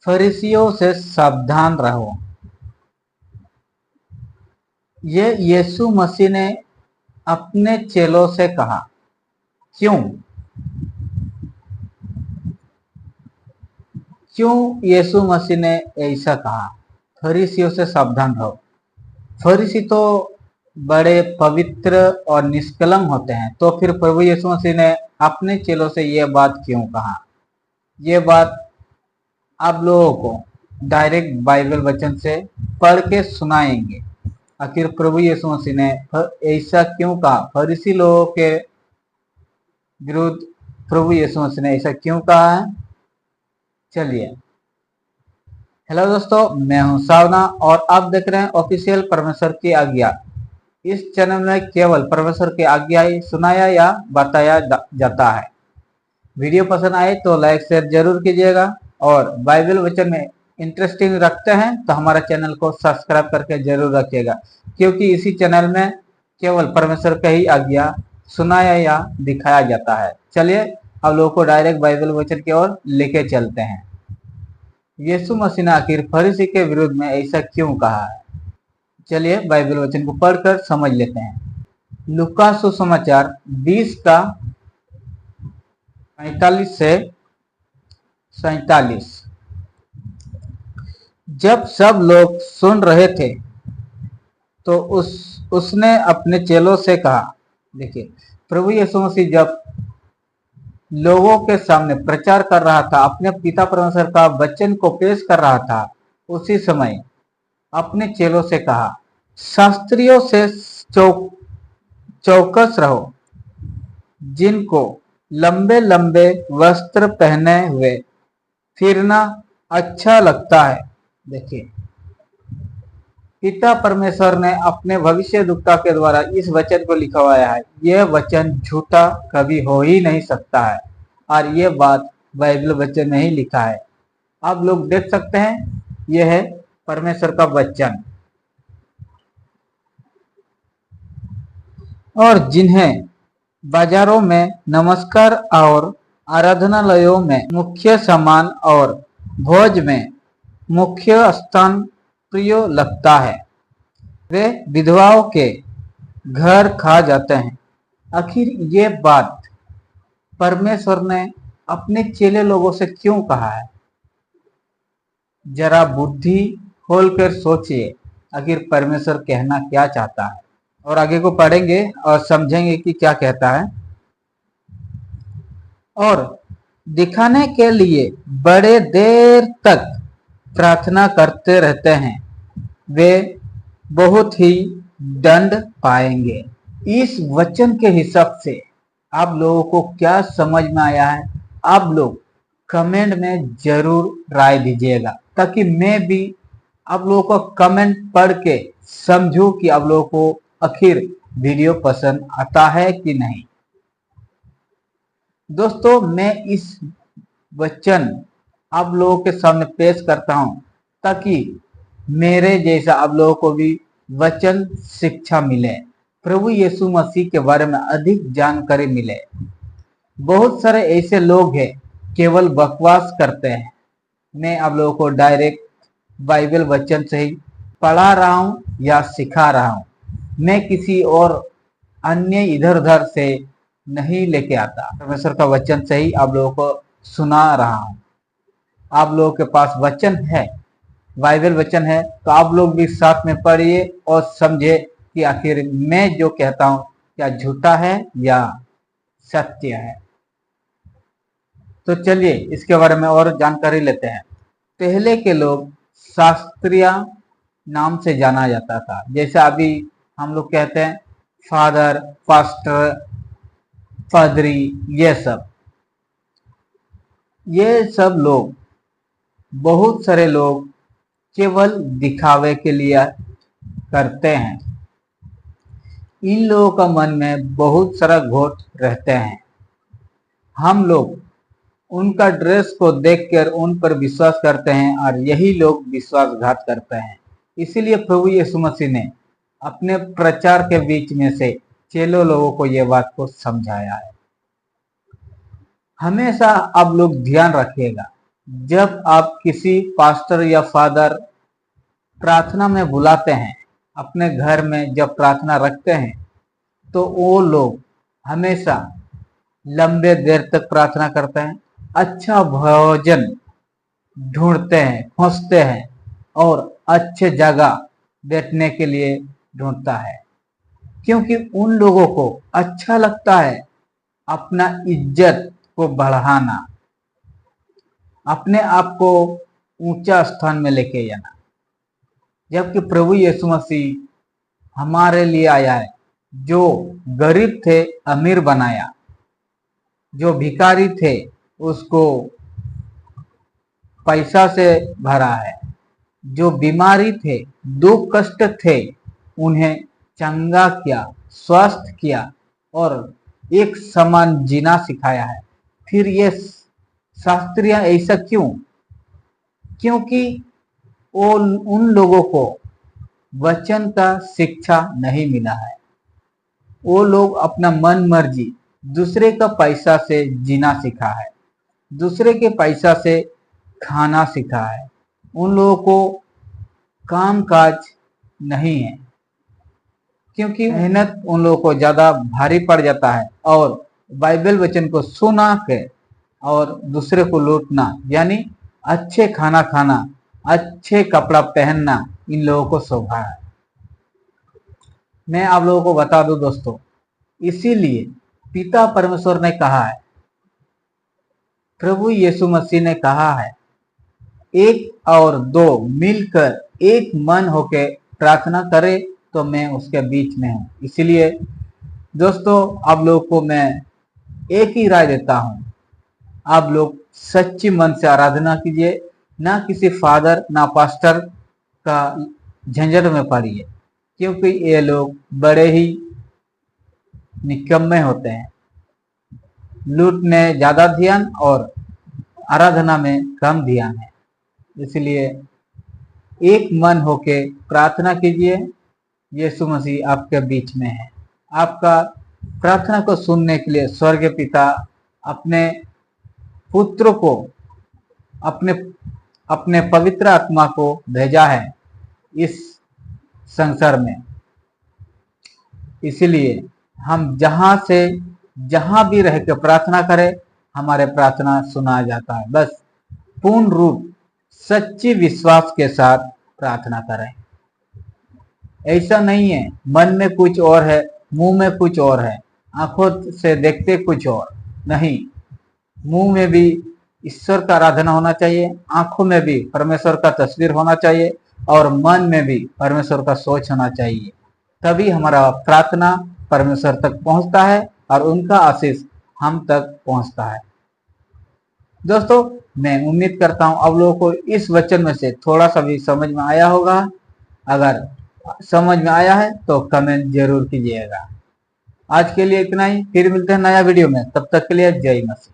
फरीसियों से सावधान रहो। ये यीशु मसीह ने अपने चेलों से कहा। क्यों क्यों यीशु मसीह ने ऐसा कहा? फरीसियों से सावधान रहो। फरीसी तो बड़े पवित्र और निष्कलंक होते हैं, तो फिर प्रभु यीशु मसीह ने अपने चेलों से यह बात क्यों कहा? ये बात आप लोगों को डायरेक्ट बाइबल वचन से पढ़ के सुनाएंगे। आखिर प्रभु यीशु मसीह ने ऐसा क्यों कहा? फरीसी लोगों के विरुद्ध प्रभु यीशु मसीह ने ऐसा क्यों कहा है? चलिए। हेलो दोस्तों, मैं हूं सावना और आप देख रहे हैं ऑफिशियल परमेश्वर की आज्ञा। इस चैनल में केवल परमेश्वर की आज्ञा ही सुनाया या बताया जाता है। वीडियो पसंद आए तो लाइक शेयर जरूर कीजिएगा, और बाइबल वचन में इंटरेस्टिंग रखते हैं तो हमारा चैनल को सब्सक्राइब करके जरूर रखिएगा, क्योंकि इसी चैनल में केवल परमेश्वर का ही आज्ञा सुनाया या दिखाया जाता है। चलिए हम लोगों को डायरेक्ट बाइबल वचन की ओर लेके चलते हैं। यीशु मसीह ने आखिर फरीसी के विरुद्ध में ऐसा क्यों कहा है? चलिए बाइबल वचन को पढ़कर समझ लेते हैं। लूका सुसमाचार 20 का 45 से 47। जब सब लोग सुन रहे थे तो उसने अपने चेलों से कहा। देखिए, प्रभु यीशु मसीह जब लोगों के सामने प्रचार कर रहा था, अपने पिता परमेश्वर का वचन को पेश कर रहा था, उसी समय अपने चेलों से कहा, शास्त्रियों से चौकस रहो, जिनको लंबे लंबे वस्त्र पहने हुए फिरना अच्छा लगता है। देखिए, पिता परमेश्वर ने अपने भविष्यद्वक्ता के द्वारा इस वचन को लिखवाया है। यह वचन झूठा कभी हो ही नहीं सकता है, और यह बात बाइबल वचन में ही लिखा है। आप लोग देख सकते हैं, यह है परमेश्वर का वचन। और जिन्हें बाजारों में नमस्कार और आराधनालयों में मुख्य सामान और भोज में मुख्य स्थान प्रिय लगता है, वे विधवाओं के घर खा जाते हैं। आखिर ये बात परमेश्वर ने अपने चेले लोगों से क्यों कहा है? जरा बुद्धि खोलकर सोचिए, आखिर परमेश्वर कहना क्या चाहता है। और आगे को पढ़ेंगे और समझेंगे कि क्या कहता है। और दिखाने के लिए बड़े देर तक प्रार्थना करते रहते हैं, वे बहुत ही दंड पाएंगे। इस वचन के हिसाब से आप लोगों को क्या समझ में आया है? आप लोग कमेंट में जरूर राय दीजिएगा, ताकि मैं भी आप लोगों को कमेंट पढ़ के समझूं कि आप लोगों को आखिर वीडियो पसंद आता है कि नहीं। दोस्तों, मैं इस वचन आप लोगों के सामने पेश करता हूं, ताकि मेरे जैसा आप लोगों को भी वचन शिक्षा मिले, प्रभु यीशु मसीह के बारे में अधिक जानकारी मिले। बहुत सारे ऐसे लोग हैं केवल बकवास करते हैं। मैं आप लोगों को डायरेक्ट बाइबल वचन से ही पढ़ा रहा हूं या सिखा रहा हूं। मैं किसी और अन्य इधर उधर से नहीं लेके आता, परमेश्वर का वचन से ही आप लोगों को सुना रहा हूं। आप लोगों के पास वचन है, बाइबल वचन है, तो आप लोग भी साथ में पढ़िए और समझे कि आखिर मैं जो कहता हूं क्या झूठा है या सत्य है। तो चलिए इसके बारे में और जानकारी लेते हैं। पहले के लोग शास्त्रीय नाम से जाना जाता था, जैसे अभी हम लोग कहते हैं फादर, पास्टर, पादरी, ये सब लोग, बहुत सारे लोग केवल दिखावे के लिए करते हैं। इन लोगों का मन में बहुत सारा घोट रहते हैं। हम लोग उनका ड्रेस को देखकर उन पर विश्वास करते हैं, और यही लोग विश्वासघात करते हैं। इसीलिए प्रभु यीशु मसीह ने अपने प्रचार के बीच में से चेलों लोगों को यह बात को समझाया है। हमेशा आप लोग ध्यान रखिएगा, जब आप किसी पास्टर या फादर प्रार्थना में बुलाते हैं, अपने घर में जब प्रार्थना रखते हैं, तो वो लोग हमेशा लंबे देर तक प्रार्थना करते हैं, अच्छा भोजन ढूंढते हैं, खोजते हैं और अच्छे जगह बैठने के लिए ढूंढता है, क्योंकि उन लोगों को अच्छा लगता है अपना इज्जत को बढ़ाना, अपने आप को ऊंचा स्थान में लेके जाना। जबकि प्रभु यीशु मसीह हमारे लिए आया है, जो गरीब थे अमीर बनाया, जो भिखारी थे उसको पैसा से भरा है, जो बीमारी थे, दुख कष्ट थे, उन्हें चंगा किया, स्वस्थ किया और एक समान जीना सिखाया है। फिर ये शास्त्रियां ऐसा क्यों? क्योंकि वो उन लोगों को वचन का शिक्षा नहीं मिला है। वो लोग अपना मन मर्जी दूसरे का पैसा से जीना सीखा है, दूसरे के पैसा से खाना सीखा है। उन लोगों को काम काज नहीं है, क्योंकि मेहनत उन लोगों को ज्यादा भारी पड़ जाता है और बाइबल वचन को सुना के और दूसरे को लूटना, यानी अच्छे खाना खाना, अच्छे कपड़ा पहनना इन लोगों को शोभा है। मैं आप लोगों को बता दूं दोस्तों, इसीलिए पिता परमेश्वर ने कहा है, प्रभु यीशु मसीह ने कहा है, एक और दो मिलकर एक मन होके प्रार्थना करे तो मैं उसके बीच में हूं। इसलिए दोस्तों, आप लोगों को मैं एक ही राय देता हूं, आप लोग सच्ची मन से आराधना कीजिए, ना किसी फादर ना पास्टर का झंझट में पड़िए, क्योंकि ये लोग बड़े ही निकम्मे होते हैं। लूटने ज्यादा ध्यान और आराधना में कम ध्यान है। इसलिए एक मन होके प्रार्थना कीजिए, यीशु मसीह आपके बीच में है। आपका प्रार्थना को सुनने के लिए स्वर्गीय पिता अपने पुत्र को, अपने पवित्र आत्मा को भेजा है इस संसार में। इसलिए हम जहां भी रह के प्रार्थना करें, हमारे प्रार्थना सुना जाता है। बस पूर्ण रूप सच्ची विश्वास के साथ प्रार्थना करें। ऐसा नहीं है मन में कुछ और है, मुंह में कुछ और है, आंखों से देखते कुछ और नहीं। मुंह में भी ईश्वर का आराधना होना चाहिए, आंखों में भी परमेश्वर का तस्वीर होना चाहिए और मन में भी परमेश्वर का सोच होना चाहिए। तभी हमारा प्रार्थना परमेश्वर तक पहुंचता है और उनका आशीष हम तक पहुंचता है। दोस्तों, मैं उम्मीद करता हूं आप लोगों को इस वचन में से थोड़ा सा भी समझ में आया होगा। अगर समझ में आया है तो कमेंट जरूर कीजिएगा। आज के लिए इतना ही, फिर मिलते हैं नया वीडियो में। तब तक के लिए जय मसीह।